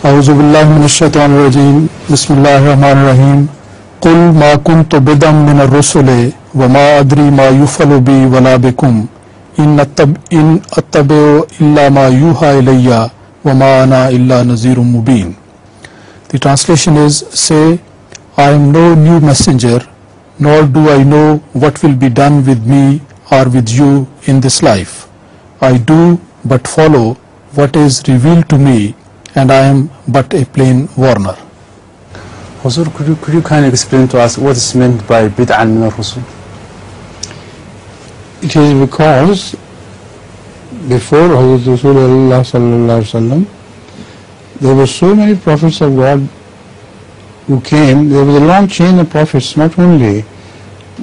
اعوذ باللہ من الشیطان الرجیم بسم اللہ الرحمن الرحیم قل ما كنت بدعا من الرسل وما ادری ما يفعل بی ولا بکم ان اتبع الا ما یوحى الی وما انا الا نذیر مبین. The translation is, say, I am no new messenger, nor do I know what will be done with me or with you in this life. I do but follow what is revealed to me, and I am but a plain warner. Huzur, could you kindly explain to us what is meant by bid'an min ar-rusul? It is because before Hazrat Rasulullah sallallahu alaihi wasallam, there were so many prophets of God who came. There was a long chain of prophets, not only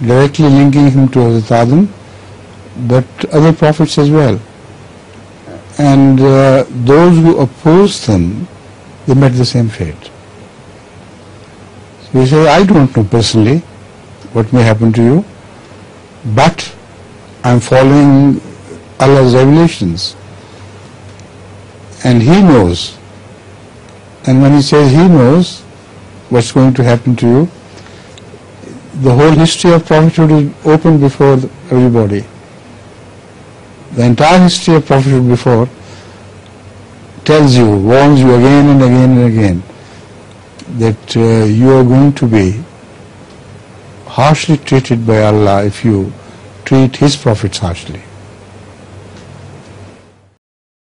directly linking him to Hazrat Adam, but other prophets as well. And those who opposed them, they met the same fate. So he said, I don't know personally what may happen to you, but I'm following Allah's revelations. And He knows. And when He says He knows what's going to happen to you, the whole history of prophethood is open before everybody. The entire history of prophethood before tells you, warns you again and again and again that you are going to be harshly treated by Allah if you treat His prophets harshly.